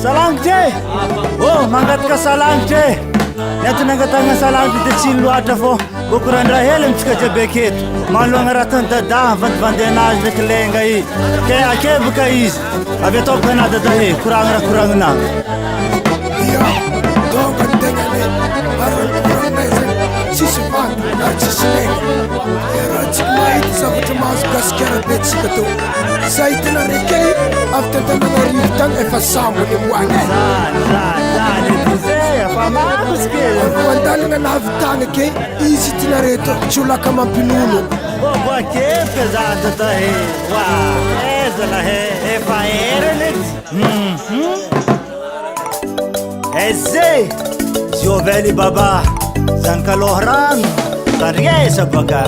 Salang je. Oh, mangat ka salang je. Nyatu nangatanga salang di tecil luar fo. Ukuran rahel mchka jabeket. Malu ngaratan dah vandenaj leklengai. Ke ake bukais. Abe to kana dahi kurang na. Iya, to bandengane. Arul Sisipan, Narcisine, Erachmai, Savatamas, Gascara Betsikatu, Saitan Reke, after the Maritan, if a sound with the one. One darling and half tongue again, easy to narrate, Chulakama Pinuno. Boa que pesada da rei. Uau, essa na rei, é faeira, né? É Zé, Gioveli Baba. San Kalohran, Tarye Sabaga.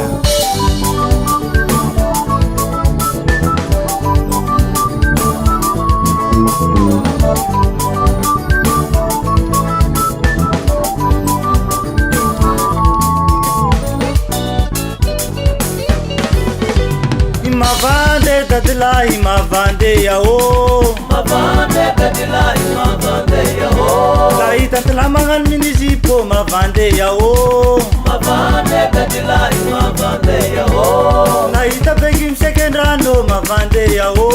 Imavande dadla, imavande yao. Mavande dadla, imavande yao. Laita tlamangan minisipo, mavande yao. Mavande dadla, imavande yao. Laita begim second rando, mavande yao.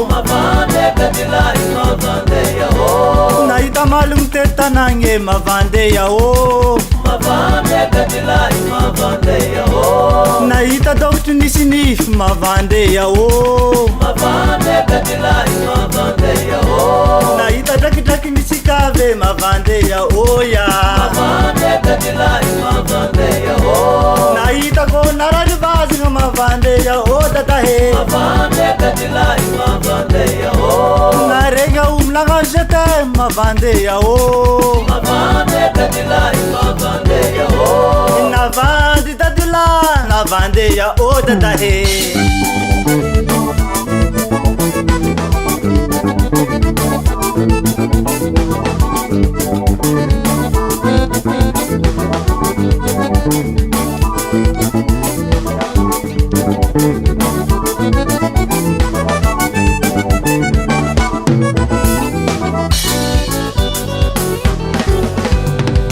Mavande dadla, imavande yao. Laita malum tetanange, mavande yao. Mavande dadla, imavande yao. Naita doktu nisinif, mavande yao. Mavande dadla, imavande yao. Naita daki misikave, mavande yao ya. Mavande dadla, imavande yao. Naita ko narajbaz, mavande yao datahe. Mavande dadla, imavande yao. Narega umlaga jete, mavande yao. Mavande dadla, imavande yao. Navande dadla, navande yao datahe.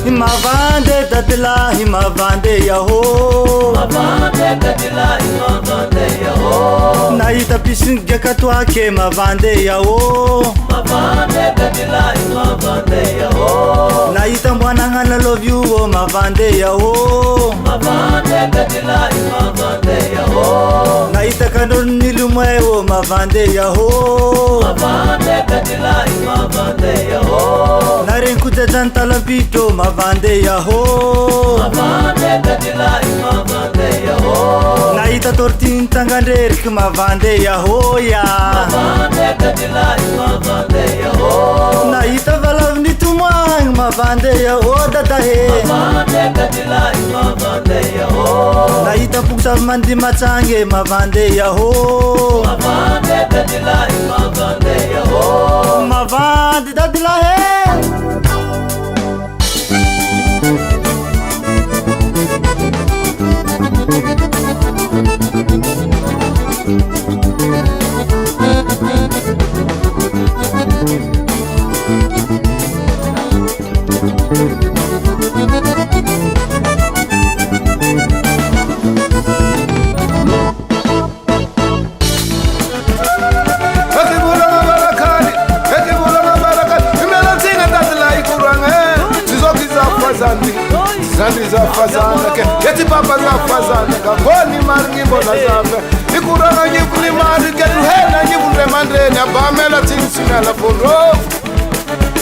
Himavande dadla, himavande yaho. Mavande dadla, imavande yao. Naita pisin gekatwa ke mavande yaho. Mavande dadla, imavande yao. Naita mwananga love you, oh mavande yaho. Mavande dadla, imavande yao. Naita kanor nilumwe, oh mavande yaho. Mavande dadla, imavande yao. Naren kutetan talapito, mavande yaho. Mavande dadla, imavande yao. Naita tortin tanganderk, mavande yaho ya. Mavande dadla, imavande yao. Naita valavni tumang, mavande yaho datahe. Mavande dadla, imavande yao. Naita puksa mandi machange, mavande yaho. Mavande dadla, imavande yao. Mavande dadla he. Zandi za fazana ke yeti papa za fazana ka koni margi bona zabe ikuranga nyibuli mari ke hena nyibule mandene abamela tinsina la bono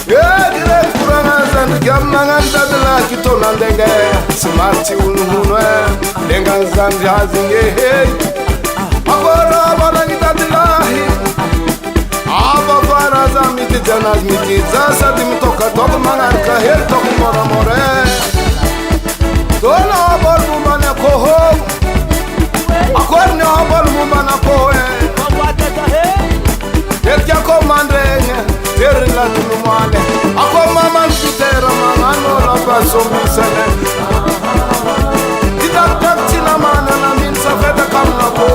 dire kuranga zandi gamanga ndadla kitona ndenge smarti ulmunwe denga zandi hazinge hey abara bana ngidadlahi aba fara za miti janaz miti za sadi mtoka togo mangarka hel togo mora more Dona abal mumana koho, akorne abal mumana kohe. Yerja komandenge, terla tulumane. Akomaman tutera mangano la baso misane. Tidak tak tina mana na min safeta kamna ko.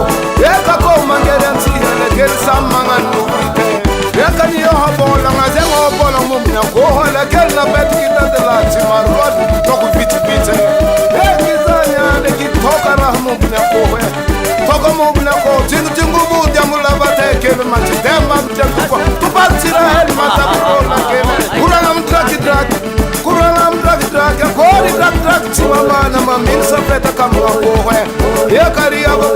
Eka komangeren si hele gel samangan nubite. Eka na kohola kella bet kita de la timarot toku biti biti ekizanya de kitoka rahmu na kohe toka mo na ko tingu tingu bu jamula bate kebe mati demma tingu ko tu batira hel mata ko na kebe kuranam drag kori drag chimama na mamin sapeta kamwa kohe ye kariya ko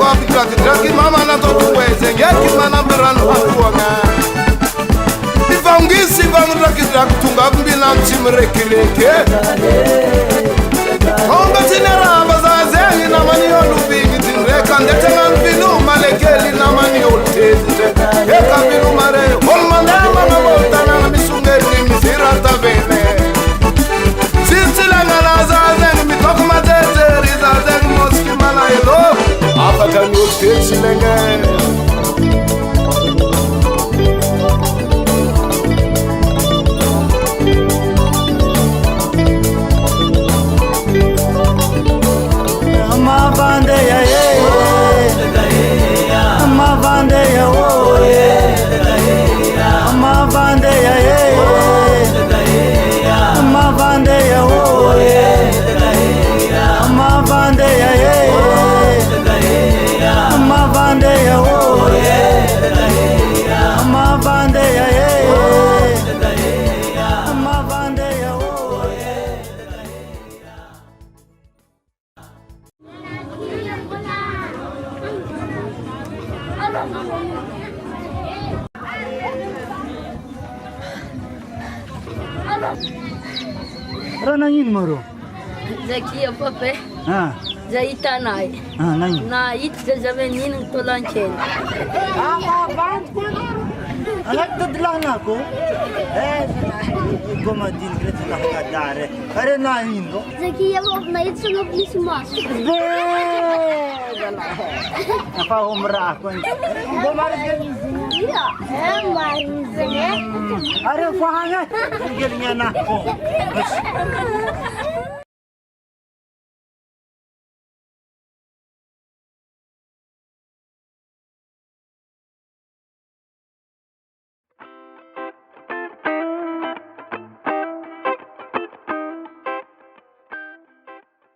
drag mama na to tuweze yeki mana beranu atuanga Ivangisi vangurakizira kutunga kumbina mchimrekileke Omba tineramba zazengi na maniyo lubingi tinreka Ndetenga mbinu malekeli na maniyo ultezite Eka mbinu mare Holmanama na voltana na misungeli misira tabene Silsila ngana zazengi mitoku mateteri zazengi moski malayelo Afakani ultezi lenge Mavande ya ye, mavande ya wo, mavande ya ye, mavande ya wo, mavande ya ye, mavande ya wo, mavande ya ye, mavande ya wo. Ranangin maro. Zakia pape, zaitanai. Nangin. Na it zavenin tolanchen. Anak tadlang na ako. Gumadin kita na kadare. Are nangin do. Zakia mo na it sunod ni simas. Apa umrah ako. Gumaris ka ni. Iya, mariznya. Are fahangat. Gilnya na ako.